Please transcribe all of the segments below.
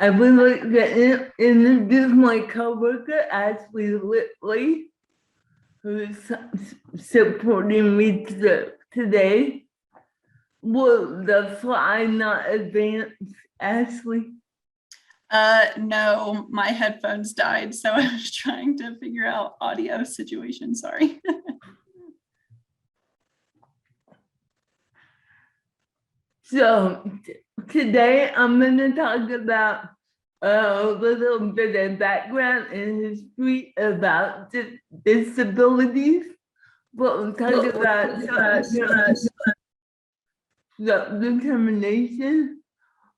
I would like to introduce my coworker, Ashley Whitley, who's supporting me today. Will the slide not advance, Ashley? No, my headphones died, so I was trying to figure out audio situation, sorry. So today I'm going to talk about a little bit of background and history about disabilities. We'll talk about self-determination.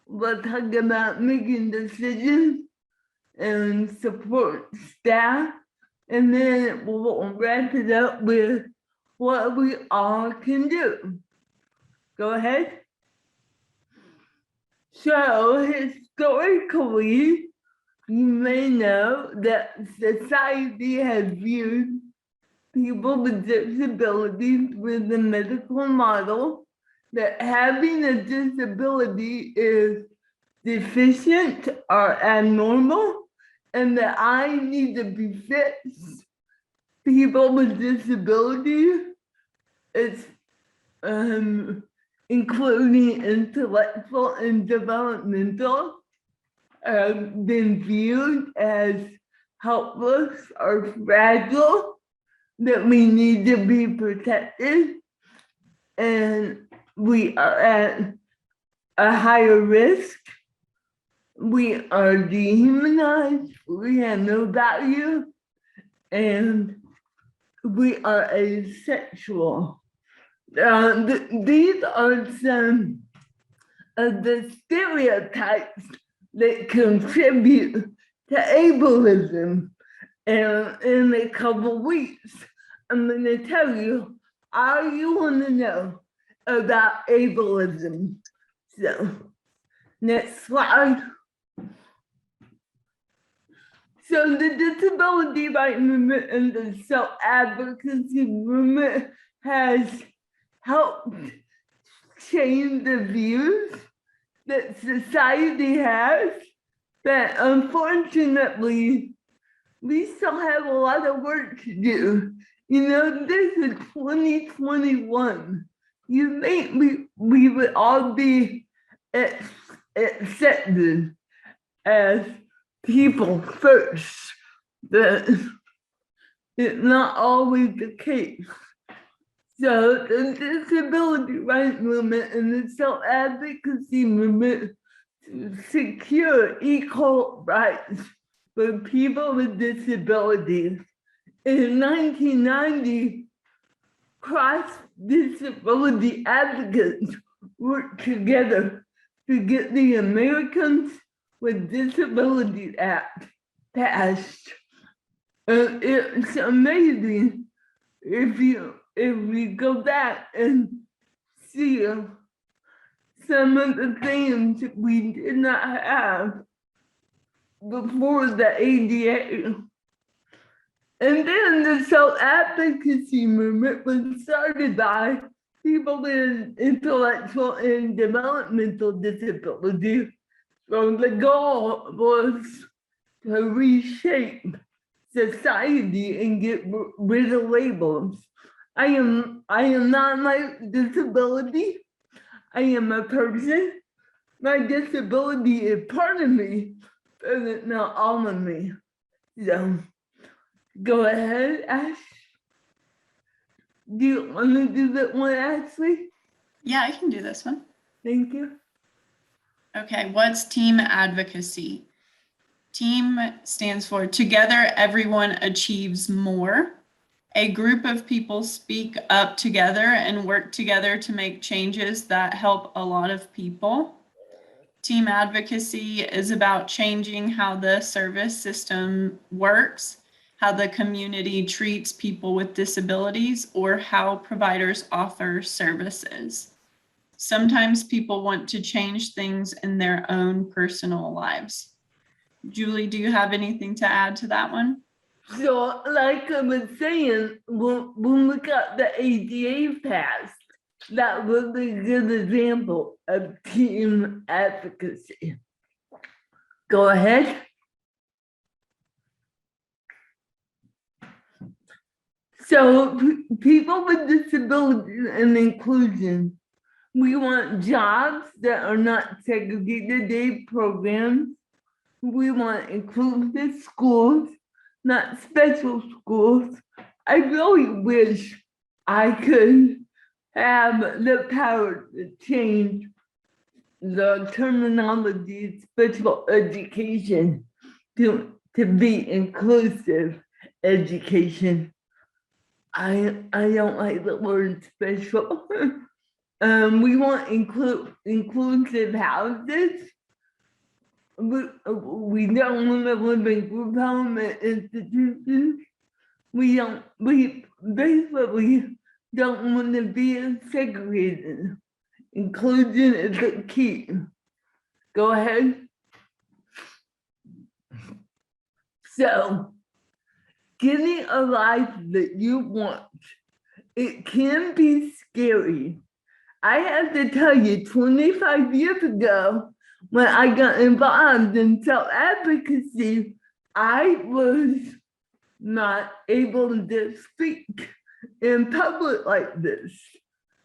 We'll talk about making decisions and support staff. And then we'll wrap it up with what we all can do. Go ahead. So historically, you may know that society has viewed people with disabilities with the medical model that having a disability is deficient or abnormal and that I need to be fixed. People with disabilities, it's including intellectual and developmental, been viewed as helpless or fragile, that we need to be protected, and we are at a higher risk. We are dehumanized, we have no value, and we are asexual. These are some of the stereotypes that contribute to ableism. And in a couple weeks, I'm going to tell you all you want to know about ableism. So, next slide. So the disability rights movement and the self-advocacy movement has helped change the views that society has, but unfortunately, we still have a lot of work to do. You know, this is 2021. You think we would all be accepted as people first, but it's not always the case. So the disability rights movement and the self-advocacy movement to secure equal rights for people with disabilities. In 1990, cross-disability advocates worked together to get the Americans with Disabilities Act passed. And it's amazing if we go back and see some of the things we did not have before the ADA. And then the self-advocacy movement was started by people with intellectual and developmental disabilities. So the goal was to reshape society and get rid of labels. I am not my disability. I am a person. My disability is part of me, but it's not all of me. So go ahead, Ash. Do you want to do that one, Ashley? Yeah, I can do this one. Thank you. Okay, what's team advocacy? Team stands for Together Everyone Achieves More. A group of people speak up together and work together to make changes that help a lot of people. Team advocacy is about changing how the service system works, how the community treats people with disabilities, or how providers offer services. Sometimes people want to change things in their own personal lives. Julie, do you have anything to add to that one? So, like I was saying, when we got the ADA passed, that was a good example of team advocacy. Go ahead. So people with disabilities and inclusion, we want jobs that are not segregated day programs. We want inclusive schools, not special schools. I really wish I could have the power to change the terminology special education to be inclusive education. I don't like the word special. We want inclusive houses. We don't want to live in group home institutions. We basically don't want to be segregated. Inclusion is the key. Go ahead. So, getting a life that you want, it can be scary. I have to tell you, 25 years ago, when I got involved in self-advocacy, I was not able to speak in public like this.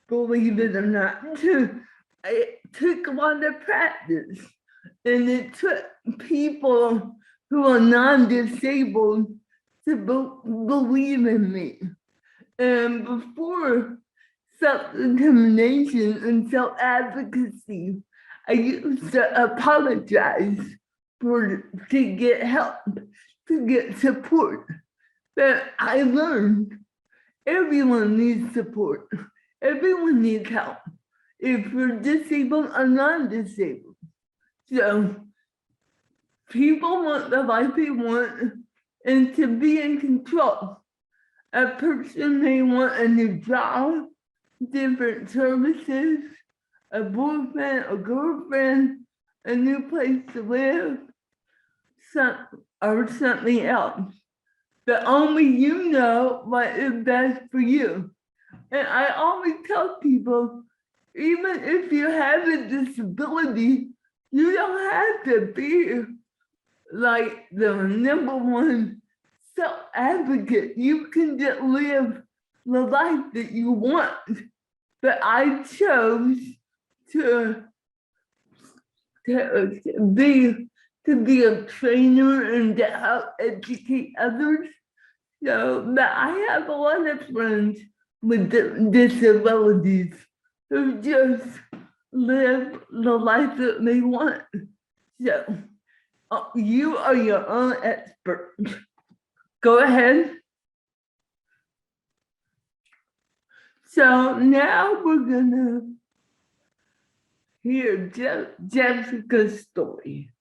Believe it or not, it took a lot of practice, and it took people who are non-disabled to believe in me. And before self-determination and self-advocacy, I used to apologize to get help, to get support. But I learned everyone needs support. Everyone needs help. If you're disabled or non-disabled. So people want the life they want and to be in control. A person may want a new job, different services, a boyfriend, a girlfriend, a new place to live, or something else. But only you know what is best for you. And I always tell people, even if you have a disability, you don't have to be like the number one self-advocate. You can just live the life that you want. But I chose to be a trainer and to help educate others. So, but I have a lot of friends with disabilities who just live the life that they want. So, you are your own expert. Go ahead. So now we're gonna hear Jessica's story.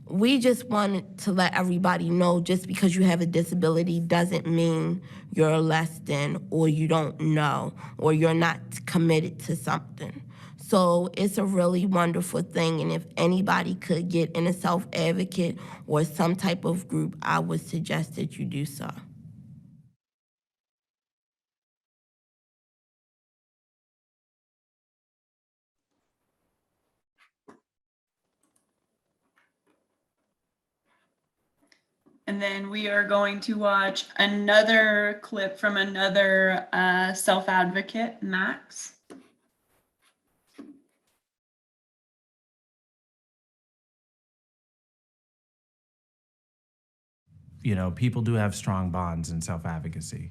We just wanted to let everybody know just because you have a disability doesn't mean you're less than or you don't know or you're not committed to something. So it's a really wonderful thing, and if anybody could get in a self-advocate or some type of group, I would suggest that you do so. And then we are going to watch another clip from another self-advocate, Max. You know, people do have strong bonds in self-advocacy.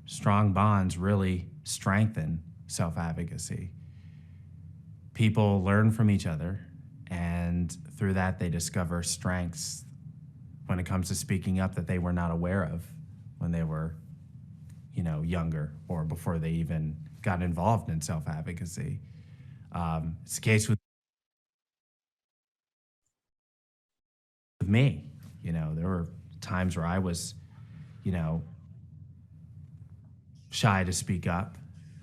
Strong bonds really strengthen self-advocacy. People learn from each other, and through that they discover strengths when it comes to speaking up that they were not aware of when they were, you know, younger or before they even got involved in self-advocacy. It's the case with me. You know, there were times where I was, you know, shy to speak up.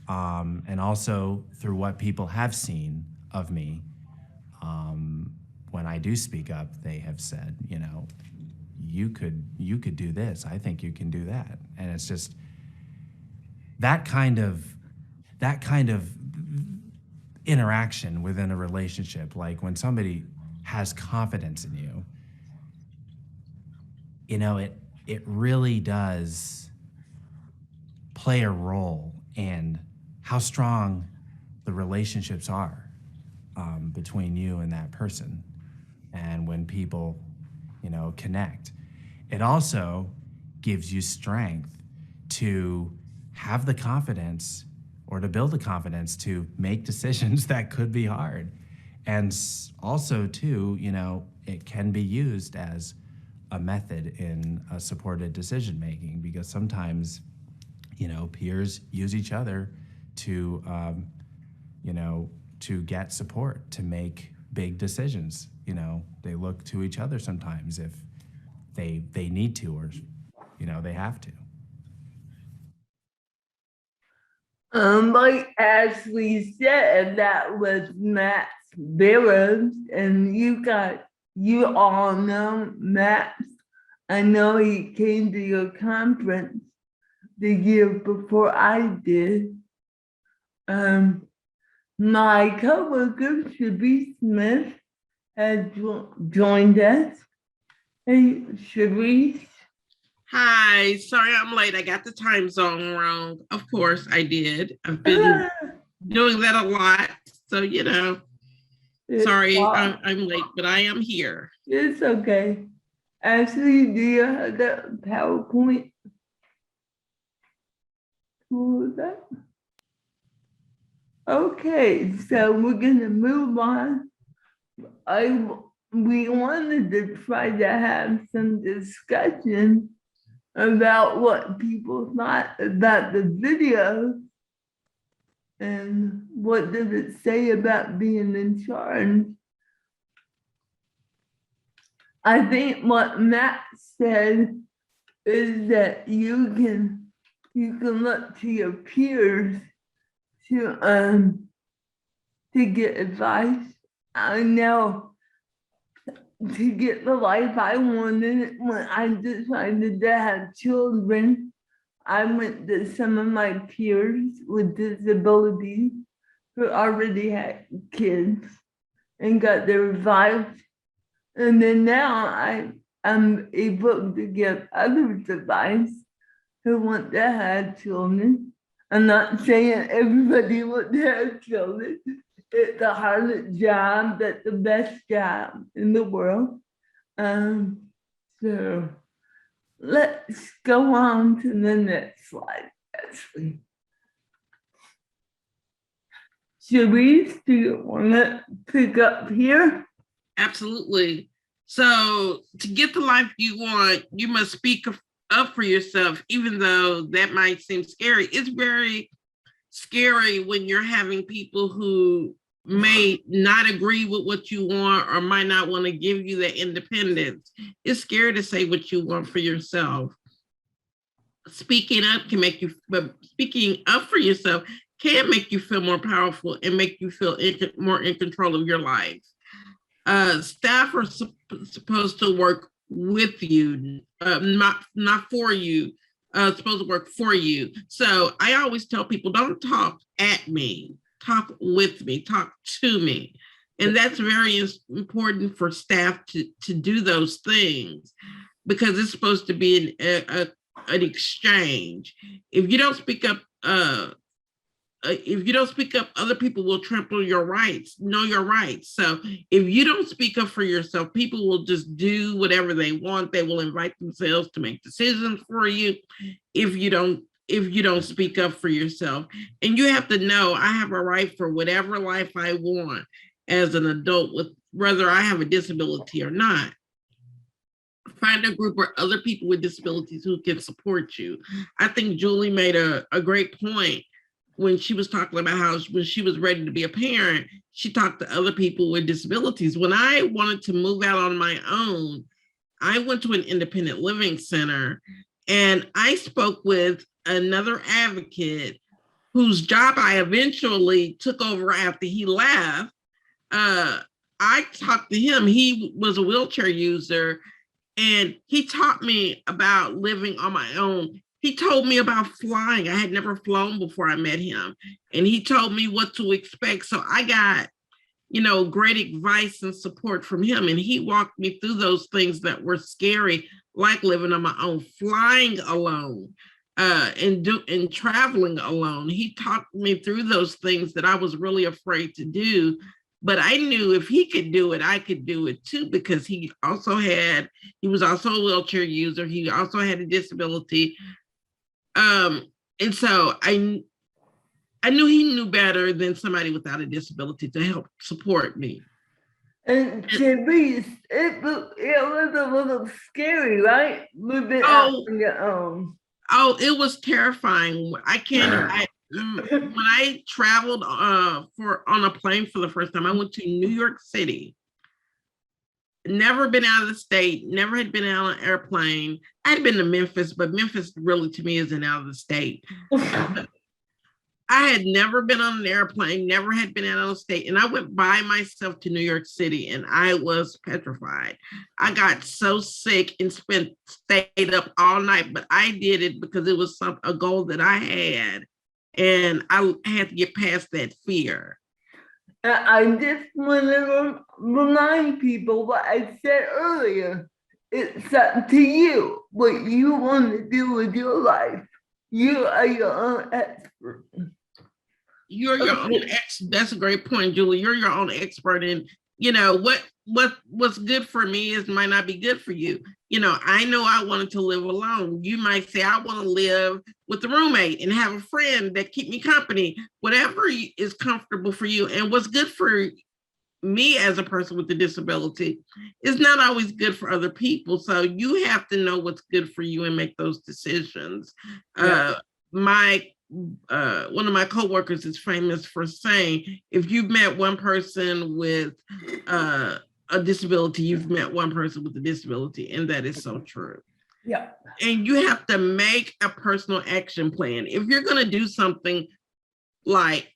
And also through what people have seen of me, when I do speak up, they have said, you know, you could do this. I think you can do that. And it's just that kind of that kind of interaction within a relationship, like when somebody has confidence in you, you know, it really does play a role in how strong the relationships are between you and that person. And when people, you know, connect, it also gives you strength to have the confidence or to build the confidence to make decisions that could be hard. And also, too, you know, it can be used as a method in a supported decision making, because sometimes, you know, peers use each other to, you know, to get support to make big decisions. You know, they look to each other sometimes if they need to, or, you know, they have to. Like as we said, that was Max Barrows, and you all know Max. I know he came to your conference the year before I did. My coworker, Shabby Smith, has joined us. Hey, Shabby. Hi, sorry I'm late. I got the time zone wrong. Of course I did. I've been doing that a lot. So, you know, sorry I'm late, but I am here. It's okay. Ashley, do you have that PowerPoint? What was that? Okay, so we're gonna move on. We wanted to try to have some discussion about what people thought about the video and what does it say about being in charge. I think what Matt said is that you can look to your peers to get advice. I know to get the life I wanted when I decided to have children, I went to some of my peers with disabilities who already had kids and got their advice. And then now I'm able to give others advice who want to have children. I'm not saying everybody wants to have children. It's the hardest job, but the best job in the world. So let's go on to the next slide, Ashley. Cherise, do you want to pick up here? Absolutely. So to get the life you want, you must speak up for yourself, even though that might seem scary. It's very scary when you're having people who may not agree with what you want or might not want to give you that independence. It's scary to say what you want for yourself. Speaking up can make you, but speaking up for yourself can make you feel more powerful and make you feel more in control of your life. Staff are supposed to work with you, not for you. Supposed to work for you. So I always tell people, don't talk at me, talk with me, talk to me. And that's very important for staff to do those things, because it's supposed to be an exchange. If you don't speak up, other people will trample your rights, know your rights. So if you don't speak up for yourself, people will just do whatever they want. They will invite themselves to make decisions for you if you don't speak up for yourself. And you have to know, I have a right for whatever life I want as an adult, with whether I have a disability or not. Find a group or other people with disabilities who can support you. I think Julie made a great point when she was talking about how when she was ready to be a parent, she talked to other people with disabilities. When I wanted to move out on my own, I went to an independent living center and I spoke with another advocate whose job I eventually took over after he left. I talked to him. He was a wheelchair user, and he taught me about living on my own he told me about flying. I had never flown before I met him, and he told me what to expect. So I got, great advice and support from him. And he walked me through those things that were scary, like living on my own, flying alone, and traveling alone. He talked me through those things that I was really afraid to do. But I knew if he could do it, I could do it too, because he was also a wheelchair user. He also had a disability. And so I knew he knew better than somebody without a disability to help support me. And to me, it was a little scary, right? Living out on your own. Oh, it was terrifying. When I traveled on a plane for the first time, I went to New York City. Never been out of the state, never had been out on an airplane. I'd been to Memphis, but Memphis really to me isn't out of the state. I had never been on an airplane, never had been out of the state. And I went by myself to New York City and I was petrified. I got so sick and stayed up all night, but I did it because it was a goal that I had. And I had to get past that fear. I just want to remind people what I said earlier. It's up to you what you want to do with your life. You are your own expert. You're your own expert. That's a great point, Julie. You're your own expert, and what's good for me might not be good for you. I know I wanted to live alone. You might say I want to live with a roommate and have a friend that keep me company. Whatever is comfortable for you, and what's good for me as a person with a disability is not always good for other people. So you have to know what's good for you and make those decisions. Yeah. One of my coworkers is famous for saying, if you've met one person with a disability, you've met one person with a disability, and that is so true. Yeah. And you have to make a personal action plan. If you're going to do something like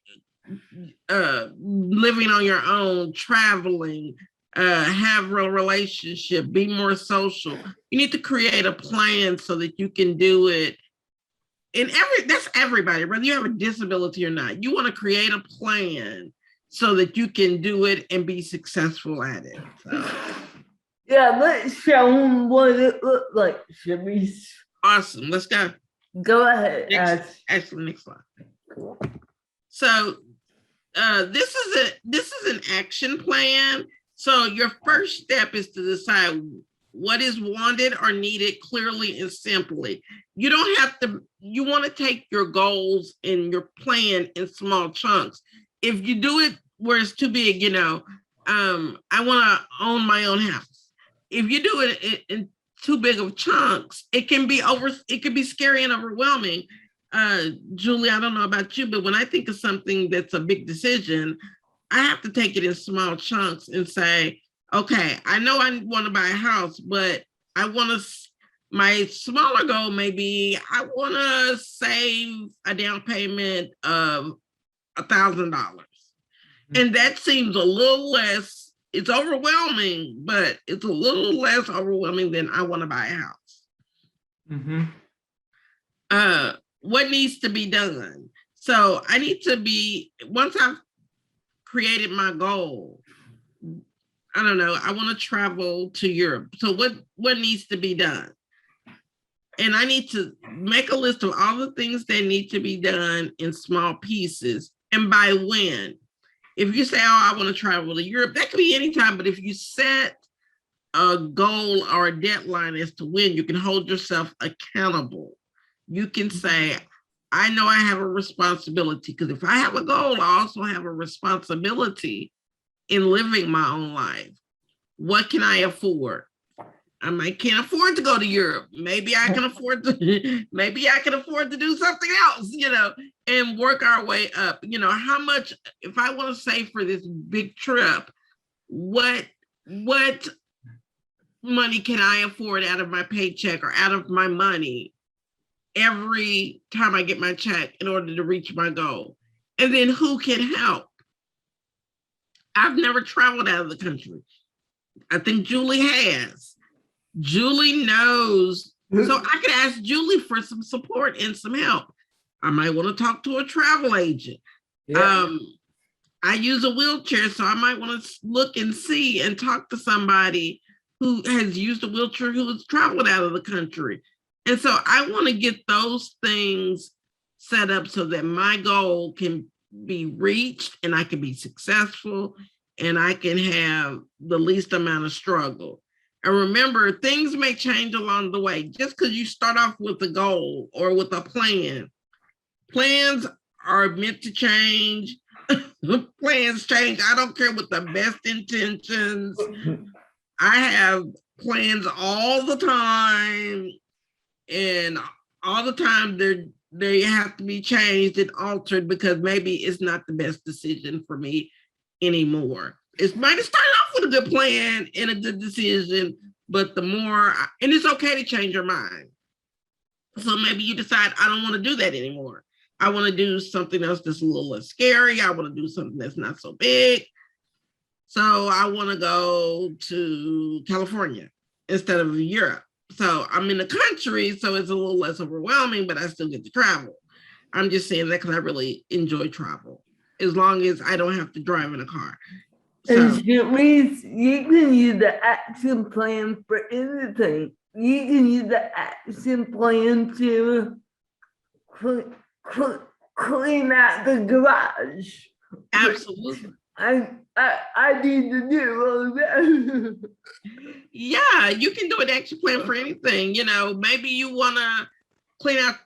living on your own, traveling, have a relationship, be more social, you need to create a plan so that you can do it. And that's everybody, whether you have a disability or not. You want to create a plan so that you can do it and be successful at it. So. Yeah, let's show them what it looked like, Sharice. Awesome. Let's go. Go ahead. Actually, next slide. So this is an action plan. So your first step is to decide what is wanted or needed clearly and simply. You don't have to, you want to take your goals and your plan in small chunks. If you do it where it's too big, I want to own my own house. If you do it in too big of chunks, it can be scary and overwhelming. Julie, I don't know about you, but when I think of something that's a big decision, I have to take it in small chunks and say, okay, I know I want to buy a house, but my smaller goal may be I want to save a down payment of $1,000. And that seems a little less, it's overwhelming, but it's a little less overwhelming than I want to buy a house. Mm-hmm. What needs to be done? So I need to once I've created my goal, I don't know, I want to travel to Europe. So what needs to be done? And I need to make a list of all the things that need to be done in small pieces and by when. If you say, I want to travel to Europe, that could be anytime, but if you set a goal or a deadline as to when, you can hold yourself accountable. You can say, I know I have a responsibility, because if I have a goal, I also have a responsibility in living my own life. What can I afford? I can't afford to go to Europe. Maybe I can afford to do something else, and work our way up. How much, if I want to save for this big trip, what money can I afford out of my paycheck or out of my money every time I get my check in order to reach my goal? And then who can help? I've never traveled out of the country. I think Julie has. Julie knows So I could ask Julie for some support and some help. I might want to talk to a travel agent. Yeah. I use a wheelchair, so I might want to look and see and talk to somebody who has used a wheelchair who has traveled out of the country. And so I want to get those things set up so that my goal can be reached and I can be successful and I can have the least amount of struggle. And remember, things may change along the way. Just because you start off with a goal or with a plan, plans are meant to change. Plans change. I don't care what the best intentions. I have plans all the time, and all the time they have to be changed and altered because maybe it's not the best decision for me anymore. It might have started off with a good plan and a good decision, but and it's okay to change your mind. So maybe you decide, I don't want to do that anymore. I want to do something else that's a little less scary. I want to do something that's not so big. So I want to go to California instead of Europe. So I'm in the country, so it's a little less overwhelming, but I still get to travel. I'm just saying that because I really enjoy travel, as long as I don't have to drive in a car. So, And you can use the action plan for anything. You can use the action plan to clean out the garage. absolutely. I need to do all that. Yeah, you can do an action plan for anything. Maybe you want to clean out,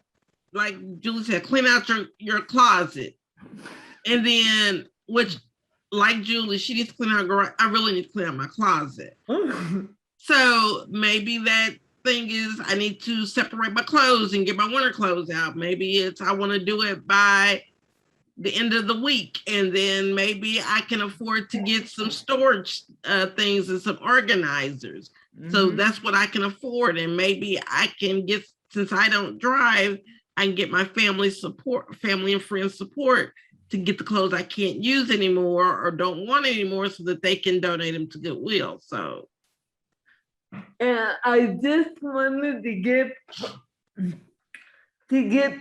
like Julie said, clean out your closet. And then, which, like Julie, she needs to clean out her garage. I really need to clean out my closet. So maybe that thing is I need to separate my clothes and get my winter clothes out. Maybe it's I want to do it by the end of the week, and then maybe I can afford to get some storage things and some organizers. So that's what I can afford, and maybe I can get, since I don't drive, I can get my family and friends support to get the clothes I can't use anymore or don't want anymore, so that they can donate them to Goodwill. So, and I just wanted to give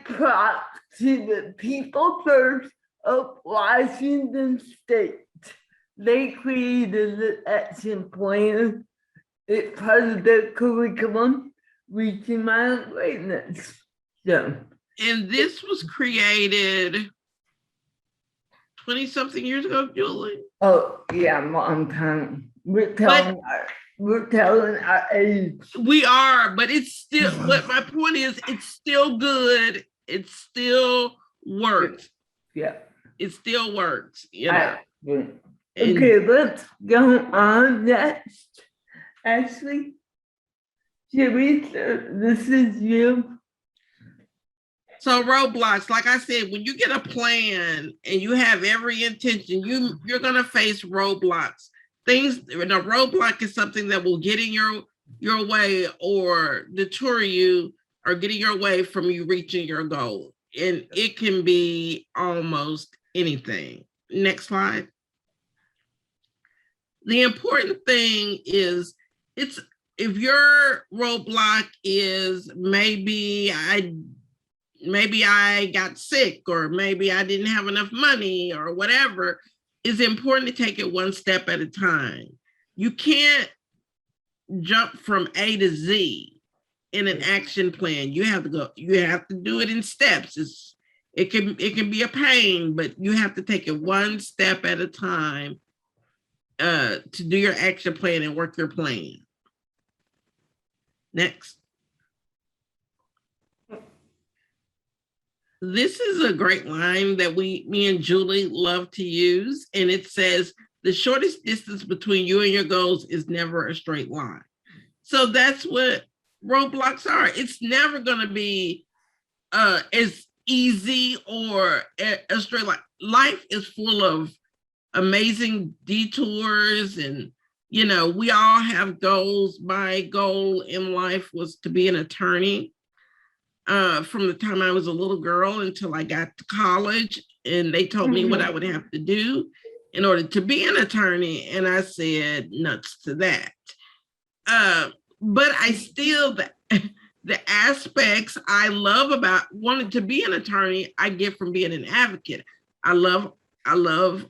props to the people first of Washington State. They created an action plan. It's part of their curriculum, reaching my greatness. So, and this was created 20-something years ago, Julie. oh yeah, long time. We're telling our age. We are, but it's still, but my point is, it's still good. It still works. Yeah. It still works, Okay, let's go on next. Ashley, Teresa, this is you. So roadblocks, like I said, when you get a plan and you have every intention, you're gonna face roadblocks. Things, a roadblock is something that will get in your way or deter you or get in your way from you reaching your goal. And it can be almost anything. Next slide. The important thing is, if your roadblock is maybe I got sick, or maybe I didn't have enough money, or whatever, it's important to take it one step at a time. You can't jump from A to Z in an action plan. You have to do it in steps. It can be a pain, but you have to take it one step at a time to do your action plan and work your plan. Next. This is a great line that me and Julie love to use, and it says, the shortest distance between you and your goals is never a straight line. So that's what roadblocks are. It's never going to be as easy or a straight line. Life is full of amazing detours, and we all have goals. My goal in life was to be an attorney. From the time I was a little girl until I got to college, and they told me what I would have to do in order to be an attorney, and I said nuts to that. But I still the aspects I love about wanting to be an attorney, I get from being an advocate. I love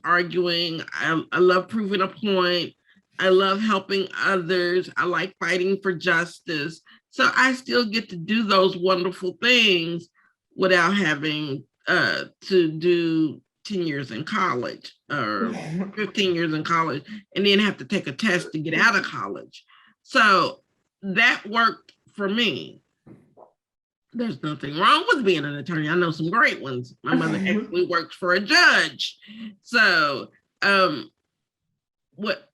arguing. I love proving a point. I love helping others. I like fighting for justice. So I still get to do those wonderful things without having to do 10 years in college or 15 years in college and then have to take a test to get out of college. So that worked for me. There's nothing wrong with being an attorney. I know some great ones. My mother actually worked for a judge. So what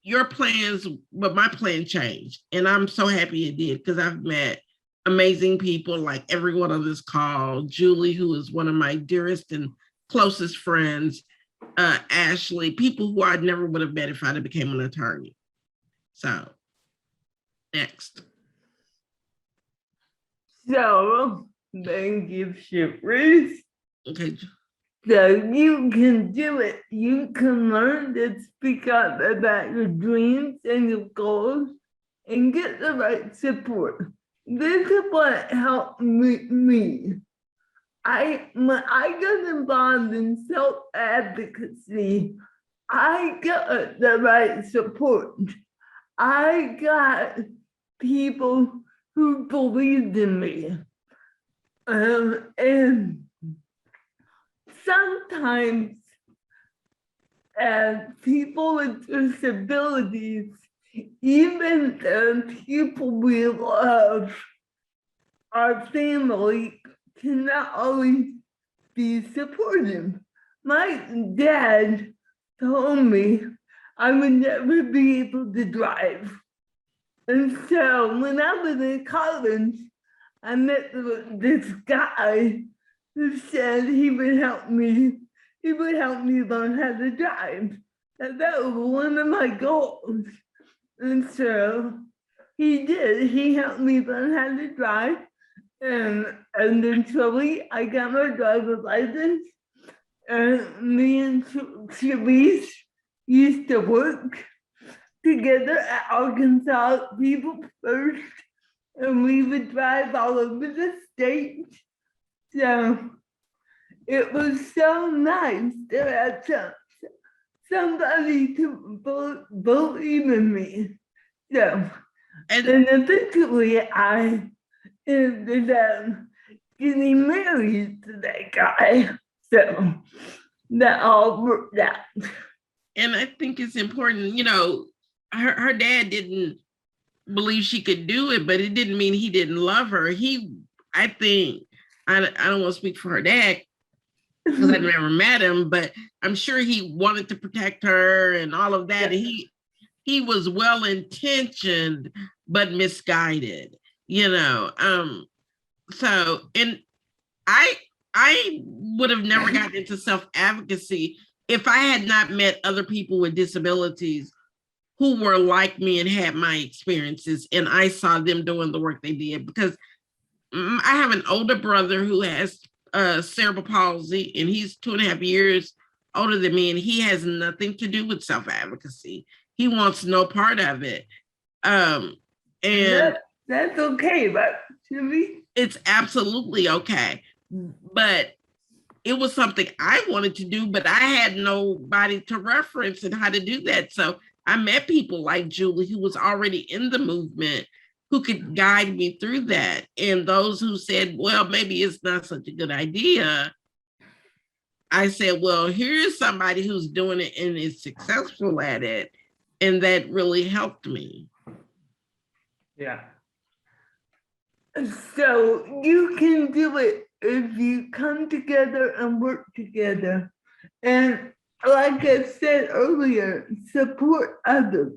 your plans, but my plan changed. And I'm so happy it did because I've met amazing people like everyone on this call, Julie, who is one of my dearest and closest friends, Ashley, people who I never would have met if I'd have became an attorney. So next. So, thank you, Sharice. Okay. So you can do it. You can learn to speak up about your dreams and your goals and get the right support. This is what helped me. When I got involved in self-advocacy, I got the right support. I got people who believed in me. And sometimes as people with disabilities, even the people we love, our family cannot always be supportive. My dad told me I would never be able to drive. And so when I was in college, I met this guy who said he would help me. He would help me learn how to drive. And that was one of my goals. And so he did. He helped me learn how to drive. And eventually I got my driver's license. And me and Sharice used to work together at Arkansas People First. And we would drive all over the state. So it was so nice to have somebody to believe in me. So, and eventually I ended up getting married to that guy. So that all worked out. And I think it's important, you know, her dad didn't believe she could do it, but it didn't mean he didn't love her. I think, I don't want to speak for her dad because I never met him, but I'm sure he wanted to protect her and all of that. Yeah. And he was well-intentioned, but misguided, you know. So, and I would have never gotten into self-advocacy if I had not met other people with disabilities who were like me and had my experiences, and I saw them doing the work they did. Because I have an older brother who has cerebral palsy, and he's 2.5 years older than me, and he has nothing to do with self-advocacy. He wants no part of it. And that's okay, but to me, it's absolutely okay. But it was something I wanted to do, but I had nobody to reference and how to do that. So I met people like Julie, who was already in the movement, who could guide me through that. And those who said, well, maybe it's not such a good idea. I said, well, here's somebody who's doing it and is successful at it. And that really helped me. Yeah. So you can do it if you come together and work together. And like I said earlier, support others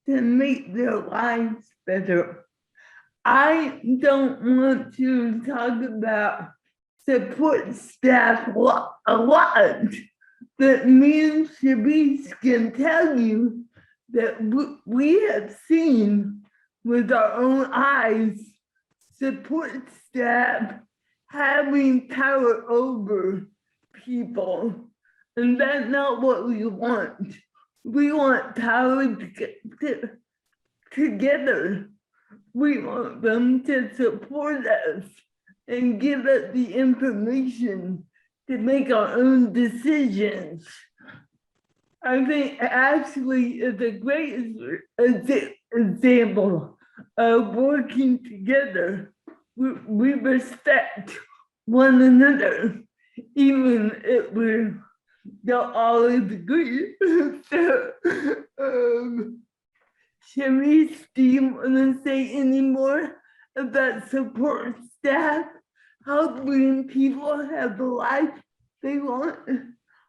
to make their lives better. I don't want to talk about support staff a lot, but me and Sharice can tell you that we have seen with our own eyes support staff having power over people. And that's not what we want. We want power together. we want them to support us and give us the information to make our own decisions. I think Ashley is a great example of working together. We respect one another, even if we don't always agree. So, Sharice, do you want to say any more about support staff helping people have the life they want?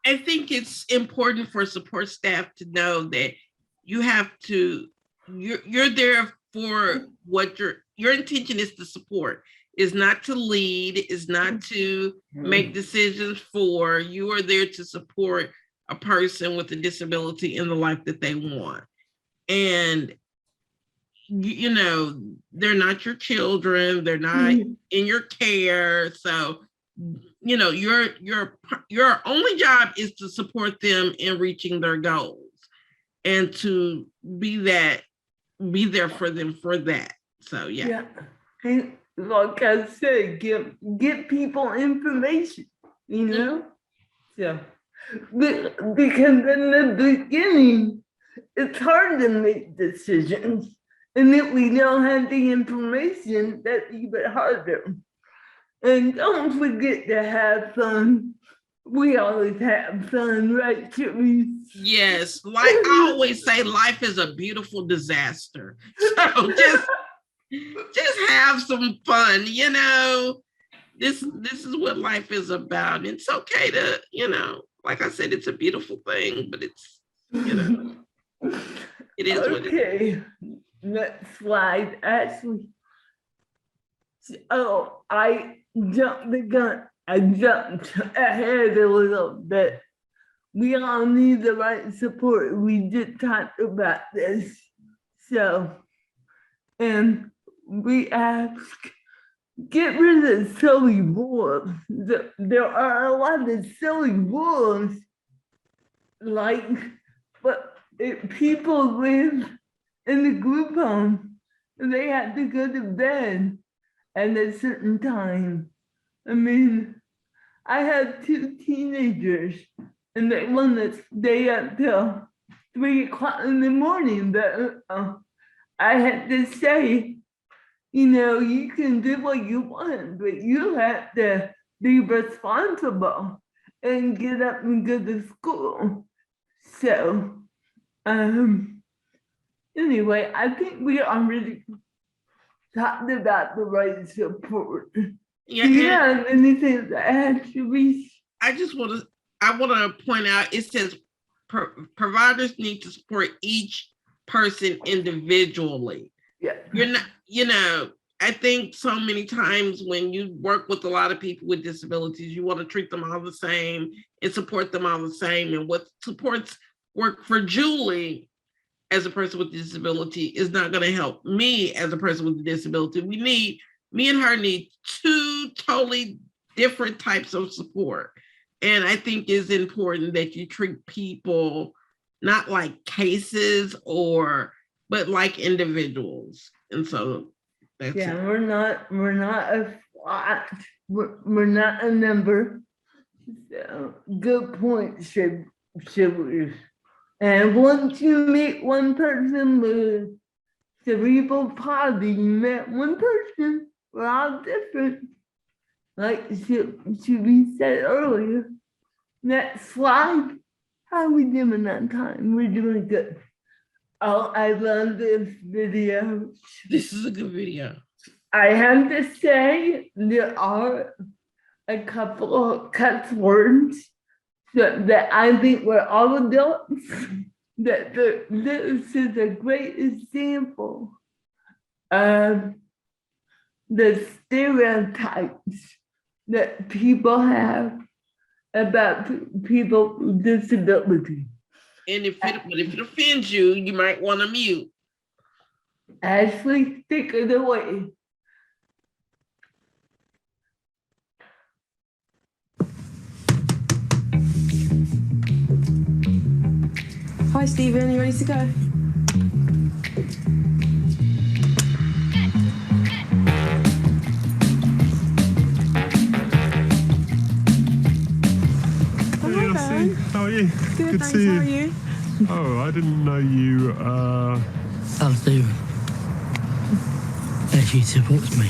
I think it's important for support staff to know that you have to, you're there for what your intention is to support, is not to lead, is not to make decisions for. You are there to support a person with a disability in the life that they want. And you know, they're not your children, they're not in your care. So, you know, your only job is to support them in reaching their goals and to be there for them for that. So yeah. And like I said, give people information, you know? So because in the beginning, it's hard to make decisions. And if we don't have the information, that's even harder. And don't forget to have fun. We always have fun, right, Therese? Yes, like I always say, life is a beautiful disaster. So just have some fun, you know. This is what life is about. It's okay to, you know, like I said, it's a beautiful thing, but it's, you know, it is what it is. Okay, next slide, Ashley. Oh, I jumped the gun. I jumped ahead a little bit. We all need the right support. We just talked about this. So, and we ask, get rid of silly rules. There are a lot of silly rules, like, but if people live in the group home, they have to go to bed at a certain time. I mean, I have 2 teenagers and they want to stay up till 3 o'clock in the morning, but I had to say, you know, you can do what you want, but you have to be responsible and get up and go to school. So, anyway, I think we already talked about the right support. Yeah, Do you have anything to add, Sharice? I want to point out, it says providers need to support each person individually. Yeah. You're not, you know, I think so many times when you work with a lot of people with disabilities, you want to treat them all the same and support them all the same. And what supports work for Julie as a person with a disability is not going to help me as a person with a disability. Me and her need 2 totally different types of support. And I think it's important that you treat people not like cases but like individuals. And so that's it. We're not a SWAT. We're not a number. So, good point, Sharice. And once you meet one person with cerebral palsy, you met one person. We're all different. Like Sharice said earlier. Next slide. How are we doing on time? We're doing good. Oh, I love this video. This is a good video. I have to say, there are a couple of cuss words that I think we're all adults. That this is a great example of the stereotypes that people have about people with disability. And if it offends you, you might want to mute. Ashley, take it away. Hi, Stephen. You ready to go? Elsie. How are you? Good, to thanks. see you. How are you? Oh, I didn't know you. I'm Stephen. And she supports me.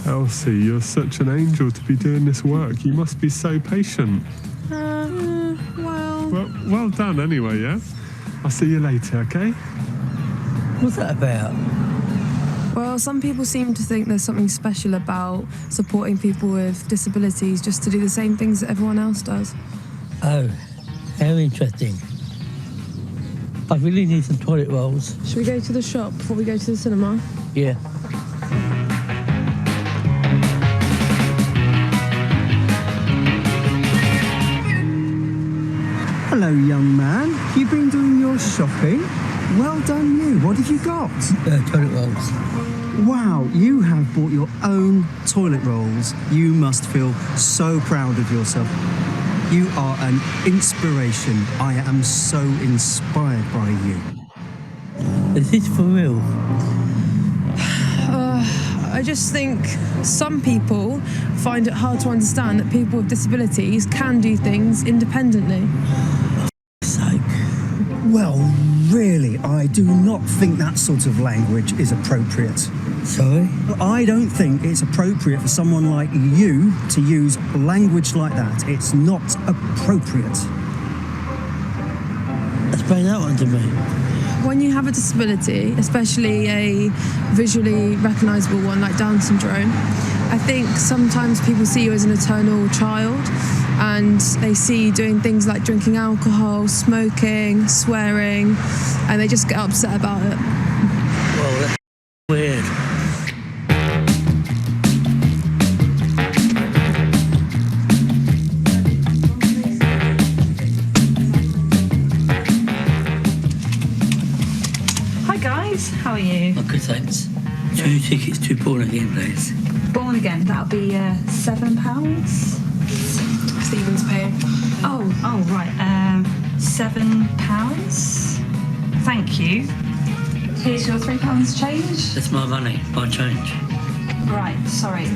Elsie, you're such an angel to be doing this work. You must be so patient. Well done anyway, yeah? I'll see you later, okay? What's that about? Well, some people seem to think there's something special about supporting people with disabilities just to do the same things that everyone else does. Oh, how interesting. I really need some toilet rolls. Should we go to the shop before we go to the cinema? Yeah. Hello, young man. You've been doing your shopping? Well done you. What have you got? Toilet rolls. Wow, you have bought your own toilet rolls. You must feel so proud of yourself. You are an inspiration. I am so inspired by you. Is this for real? I just think some people find it hard to understand that people with disabilities can do things independently. Well, really, I do not think that sort of language is appropriate. Sorry? I don't think it's appropriate for someone like you to use language like that. It's not appropriate. Explain that one to me. When you have a disability, especially a visually recognisable one like Down syndrome, I think sometimes people see you as an eternal child and they see you doing things like drinking alcohol, smoking, swearing, and they just get upset about it. Well, that's weird. Hi guys, how are you? Oh, good, thanks. 2 tickets to Born Again, please. Born Again, that'll be £7. Stephen's paying. Oh, right. £7. Thank you. Here's your £3 change. That's my money, my change. Right, sorry.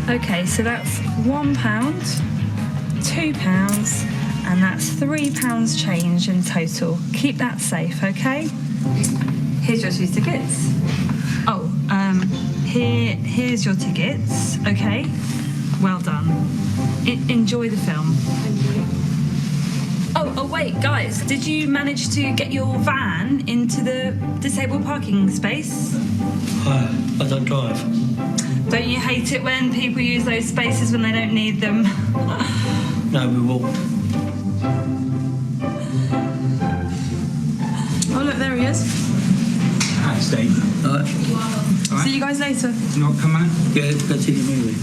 Okay, so that's £1, £2, and that's £3 change in total. Keep that safe, okay? Here's your 2 tickets. Oh, here's your tickets, okay? Well done. Enjoy the film. Oh, wait, guys, did you manage to get your van into the disabled parking space? I don't drive. Don't you hate it when people use those spaces when they don't need them? No, we walked. Oh, look, there he is. Hi, Steve. All right. See you guys later. You want to come on? Yeah, let's go see the movie.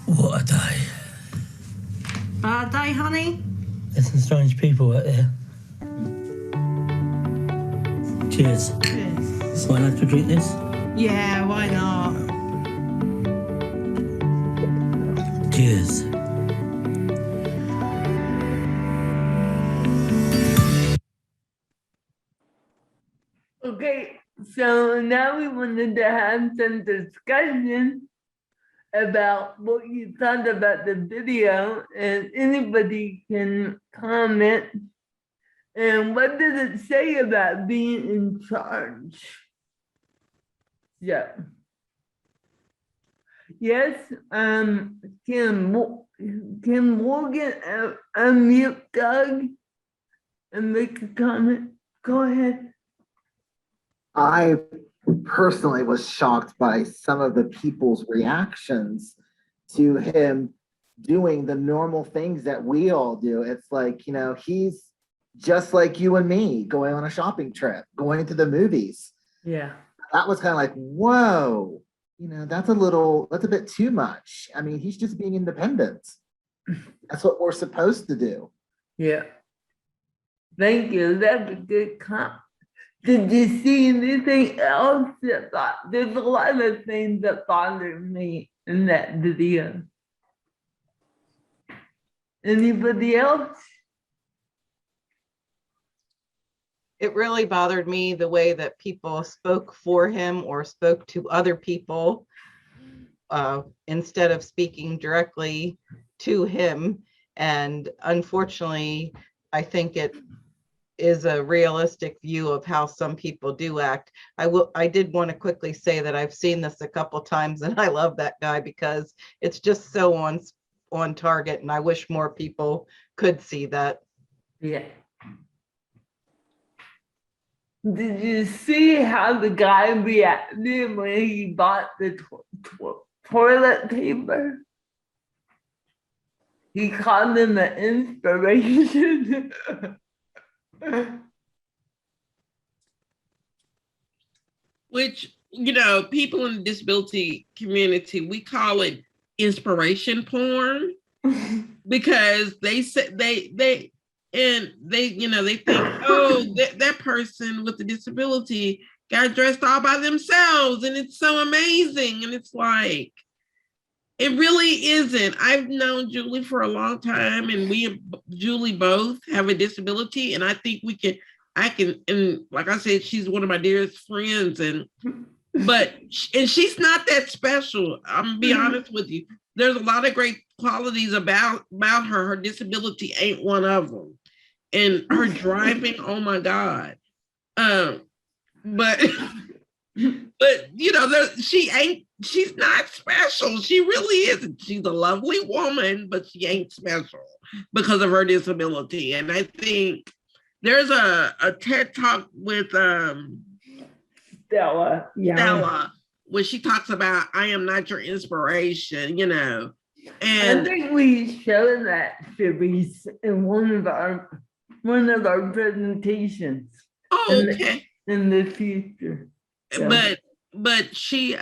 What a day. Bad day, honey? There's some strange people out there. Cheers. Cheers. Why not to drink this? Yeah, why not? Cheers. Okay, so now we wanted to have some discussion about what you thought about the video, and anybody can comment. And what does it say about being in charge? Yeah. Yes, can Morgan unmute Doug and make a comment? Go ahead. I personally was shocked by some of the people's reactions to him doing the normal things that we all do. It's like, you know, he's just like you and me going on a shopping trip, going to the movies. Yeah. That was kind of like, whoa, you know, that's a bit too much. I mean, he's just being independent. That's what we're supposed to do. Yeah. Thank you. That's a good comment. Did you see anything else there's a lot of things that bothered me in that video. Anybody else? It really bothered me the way that people spoke for him or spoke to other people instead of speaking directly to him. And unfortunately, I think it is a realistic view of how some people do act. I did want to quickly say that I've seen this a couple times and I love that guy because it's just so on target, and I wish more people could see that. Yeah. Did you see how the guy reacted when he bought the toilet paper? He called him an inspiration. Which, people in the disability community, we call it inspiration porn because they say they think, oh, that person with the disability got dressed all by themselves and it's so amazing. And it's like, it really isn't. I've known Julie for a long time, and Julie both have a disability, and I think and like I said, she's one of my dearest friends, and she's not that special. I'm gonna be honest with you. There's a lot of great qualities about her. Her disability ain't one of them. And her driving, oh my God. But she's not special. She really isn't. She's a lovely woman, but she ain't special because of her disability. And I think there's a TED Talk with Stella, where she talks about, I am not your inspiration, And I think we showed that series in one of our presentations. Oh, okay. In the future. So. But she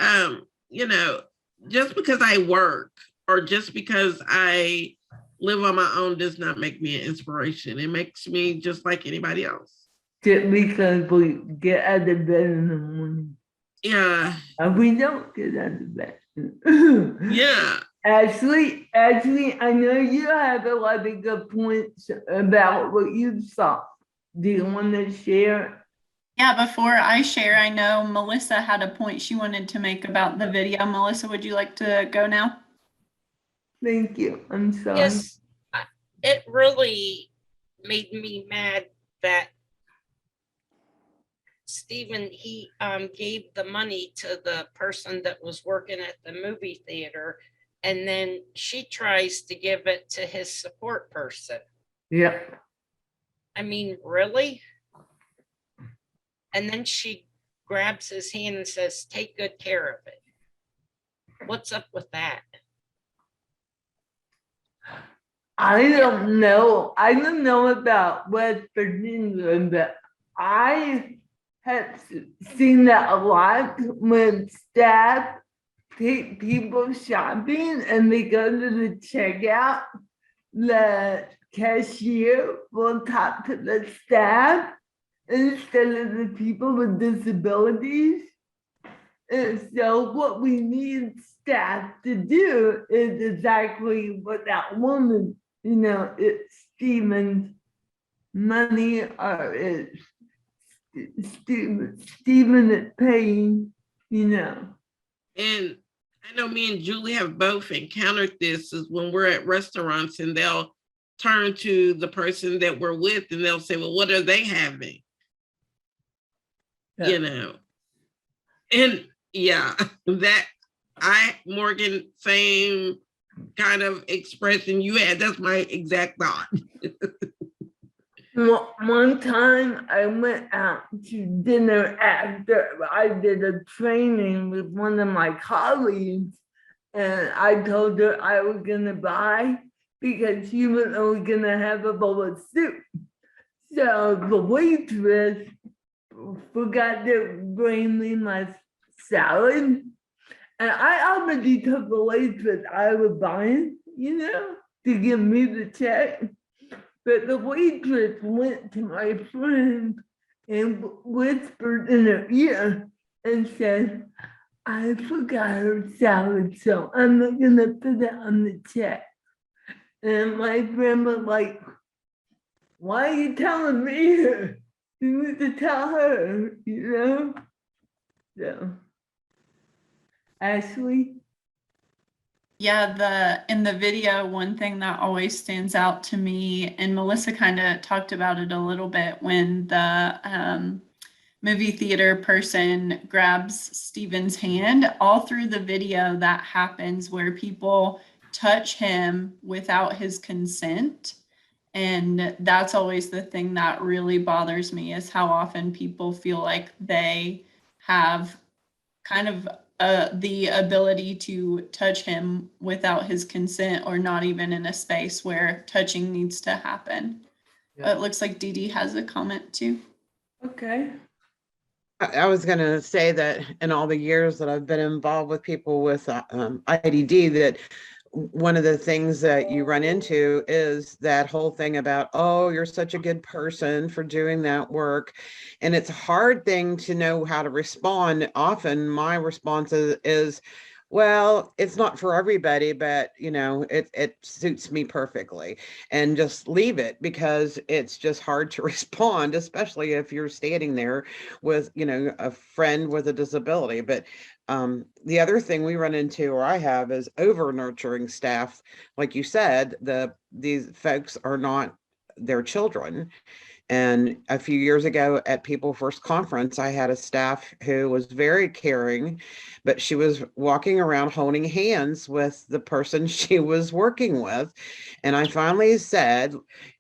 just because I work or just because I live on my own does not make me an inspiration. It makes me just like anybody else. Just because we get out of bed in the morning. Yeah. And we don't get out of bed. Yeah. Ashley, I know you have a lot of good points about what you saw. Do you want to share? Yeah, before I share, I know Melissa had a point she wanted to make about the video. Melissa, would you like to go now? Thank you. I'm sorry. Yes, it really made me mad that Stephen, he gave the money to the person that was working at the movie theater, and then she tries to give it to his support person. Yeah. I mean, really? And then she grabs his hand and says, take good care of it. What's up with that? I don't know. I don't know about West Virginia, but I have seen that a lot when staff take people shopping and they go to the checkout. The cashier will talk to the staff instead of the people with disabilities. And so what we need staff to do is exactly what that woman, it's Stephen's money or it's Stephen is paying, And I know me and Julie have both encountered this is when we're at restaurants and they'll turn to the person that we're with and they'll say, well, what are they having? Yeah. And yeah, Morgan, same kind of expression you had. That's my exact thought. One time I went out to dinner after I did a training with one of my colleagues, and I told her I was gonna buy because she was only gonna have a bowl of soup. So the waitress forgot to bring me my salad, and I already told the waitress I was buying, to give me the check. But the waitress went to my friend and whispered in her ear and said, I forgot her salad, so I'm not gonna put it on the chat. And my friend was like, why are you telling me? You need to tell her, you know? So, Ashley? Yeah, in the video, one thing that always stands out to me, and Melissa kind of talked about it a little bit when the movie theater person grabs Steven's hand. All through the video, that happens where people touch him without his consent. And that's always the thing that really bothers me, is how often people feel like they have kind of the ability to touch him without his consent, or not even in a space where touching needs to happen. Yeah. It looks like Dee Dee has a comment too. Okay. I was going to say that in all the years that I've been involved with people with IDD, that one of the things that you run into is that whole thing about, oh, you're such a good person for doing that work. And it's a hard thing to know how to respond. Often my response is, well, it's not for everybody, but it suits me perfectly, and just leave it, because it's just hard to respond, especially if you're standing there with, a friend with a disability. But the other thing we run into, or I have, is over nurturing staff. Like you said, these folks are not their children. And a few years ago at People First Conference, I had a staff who was very caring, but she was walking around holding hands with the person she was working with. And I finally said,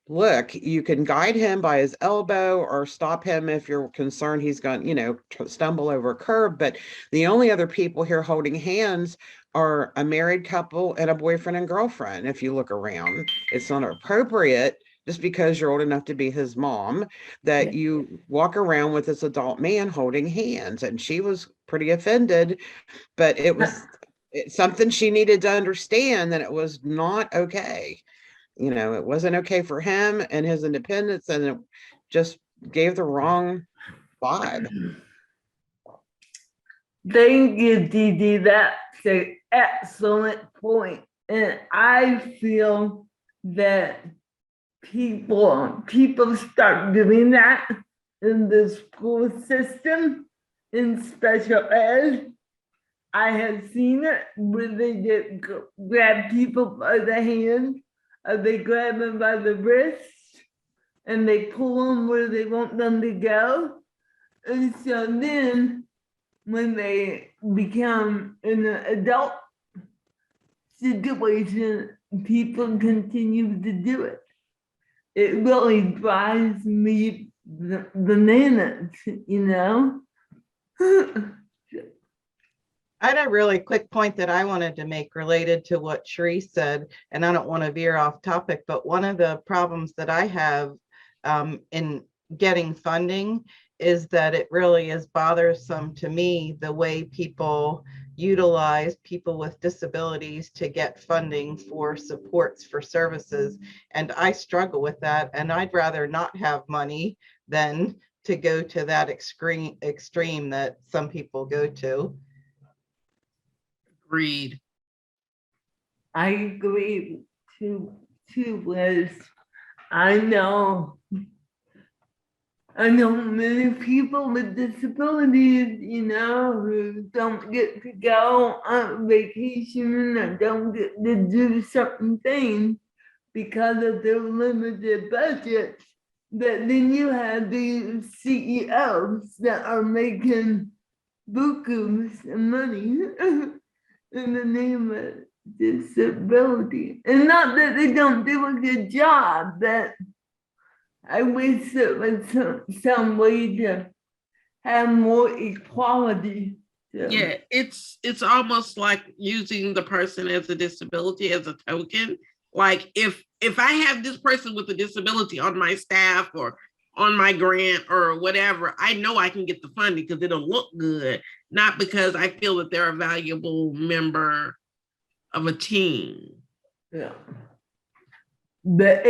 look, you can guide him by his elbow or stop him if you're concerned he's going, to stumble over a curb. But the only other people here holding hands are a married couple and a boyfriend and girlfriend. If you look around, it's not appropriate, just because you're old enough to be his mom, that you walk around with this adult man holding hands. And she was pretty offended, but it's something she needed to understand, that it was not okay. It wasn't okay for him and his independence, and it just gave the wrong vibe. Thank you, Dee Dee. That's an excellent point. And I feel that people start doing that in the school system, in special ed. I have seen it where they just grab people by the hand, or they grab them by the wrist, and they pull them where they want them to go. And so then when they become in an adult situation, people continue to do it. It really drives me bananas, I had a really quick point that I wanted to make related to what Sharice said, and I don't want to veer off topic, but one of the problems that I have in getting funding is that it really is bothersome to me the way people utilize people with disabilities to get funding for supports for services. And I struggle with that, and I'd rather not have money than to go to that extreme that some people go to. Agreed. I agree too, Liz. I know many people with disabilities, who don't get to go on vacation or don't get to do certain things because of their limited budget. But then you have these CEOs that are making bukus of money in the name of disability. And not that they don't do a good job, but I wish there was some way to have more equality. So. Yeah, it's almost like using the person as a disability as a token. Like if I have this person with a disability on my staff or on my grant or whatever, I know I can get the funding because it'll look good, not because I feel that they're a valuable member of a team. Yeah. But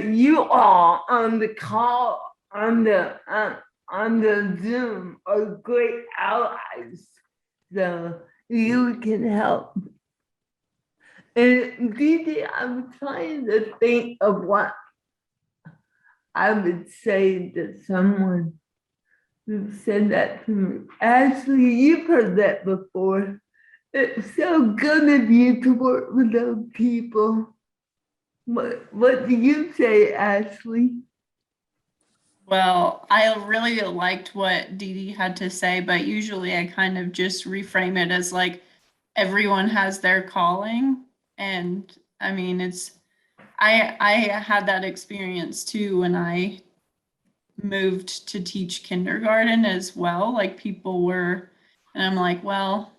you all on the call, on the Zoom, are great allies. so you can help. And Didi, I'm trying to think of what I would say to someone who said that to me. Ashley, you've heard that before. It's so good of you to work with those people. What do you say, Ashley? Well, I really liked what Dee Dee had to say, but usually I kind of just reframe it as like everyone has their calling. And I mean, I had that experience too when I moved to teach kindergarten as well. Like people were, and I'm like, well,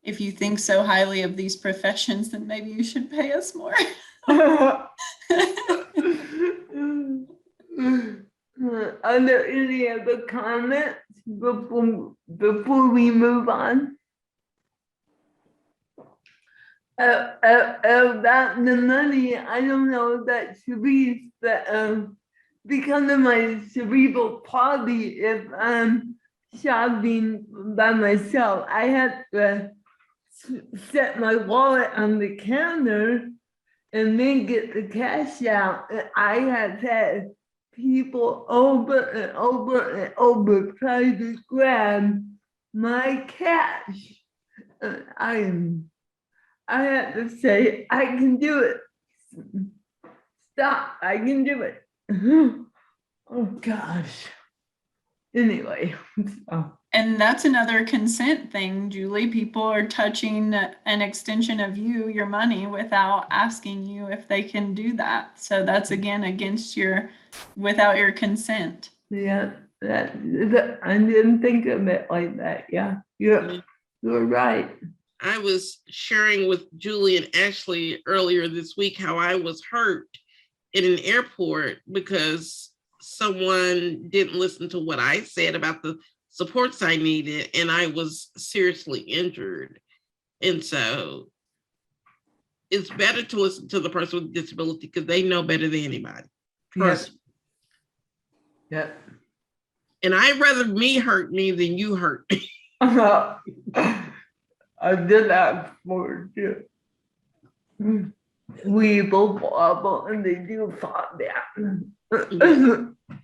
if you think so highly of these professions, then maybe you should pay us more. Are there any other comments before we move on? About the money, I don't know if that should be because of my cerebral palsy. If I'm shopping by myself, I have to set my wallet on the counter and then get the cash out. And I have had people over and over and over try to grab my cash. I have to say, I can do it. Stop, I can do it. Oh gosh. Anyway. And that's another consent thing, Julie. People are touching an extension of you, your money, without asking you if they can do that. So that's again against without your consent. Yeah, that I didn't think of it like that. Yeah, you're right. I was sharing with Julie and Ashley earlier this week how I was hurt in an airport because someone didn't listen to what I said about the supports I needed, and I was seriously injured. And so it's better to listen to the person with disability because they know better than anybody. Yes. Yeah. And I'd rather me hurt me than you hurt me. I did that for you. We both wobble and they do fall down.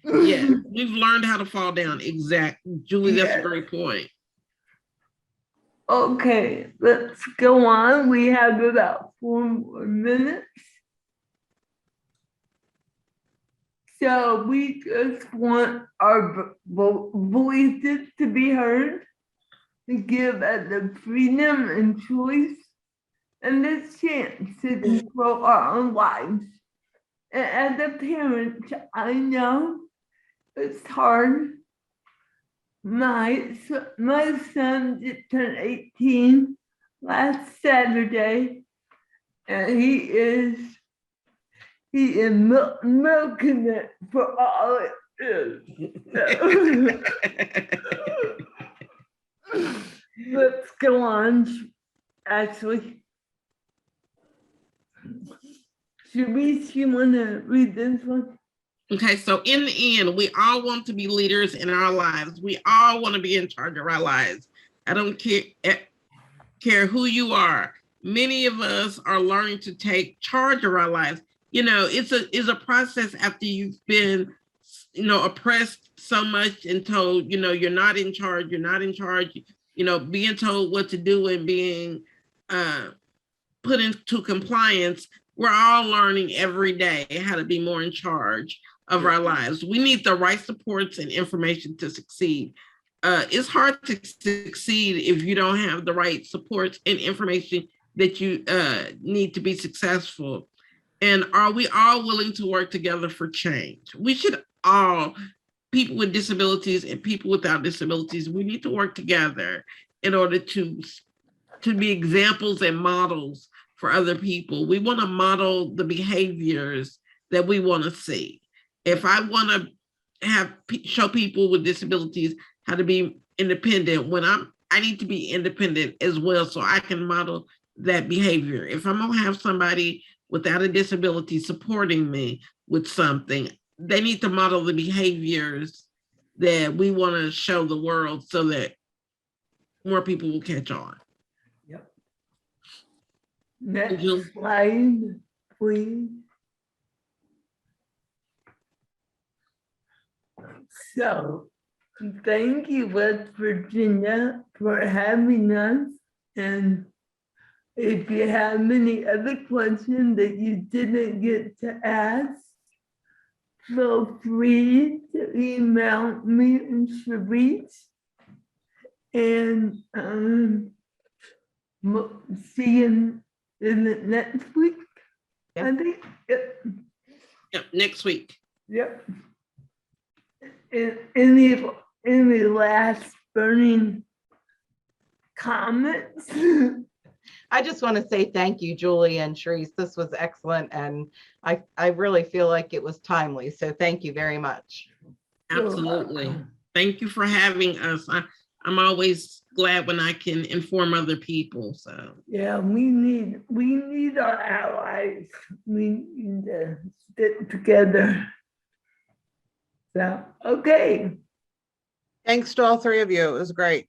Yeah, we've learned how to fall down. Exactly. Julie, that's a great point. Okay, let's go on. We have about 4 more minutes. So we just want our voices to be heard, to give us the freedom and choice and the chance to control our own lives. And as a parent, I know it's hard. My son just turned 18 last Saturday, and he is milking it for all it is. Let's go on, Ashley. Sharice, you want to read this one? Okay, so in the end, we all want to be leaders in our lives. We all want to be in charge of our lives. I don't care who you are. Many of us are learning to take charge of our lives. You know, it's a process after you've been, oppressed so much and told, you're not in charge, being told what to do and being put into compliance. We're all learning every day how to be more in charge of our lives. We need the right supports and information to succeed. It's hard to succeed if you don't have the right supports and information that you need to be successful. And are we all willing to work together for change? We should all, people with disabilities and people without disabilities, we need to work together in order to be examples and models for other people. We want to model the behaviors that we want to see. If I want to show people with disabilities how to be independent, I need to be independent as well, so I can model that behavior. If I'm gonna have somebody without a disability supporting me with something, they need to model the behaviors that we want to show the world so that more people will catch on. Yep. Next slide, please. So, thank you, West Virginia, for having us. And if you have any other questions that you didn't get to ask, feel free to email me and Sharice. And see you in the next week. Yep. I think. Yep. Yep, next week. Yep. Any last burning comments? I just want to say thank you, Julie and Sharice. This was excellent, and I really feel like it was timely. So thank you very much. Absolutely. Thank you for having us. I'm always glad when I can inform other people. So Yeah, we need our allies. We need to stick together. So okay. Thanks to all three of you. It was great.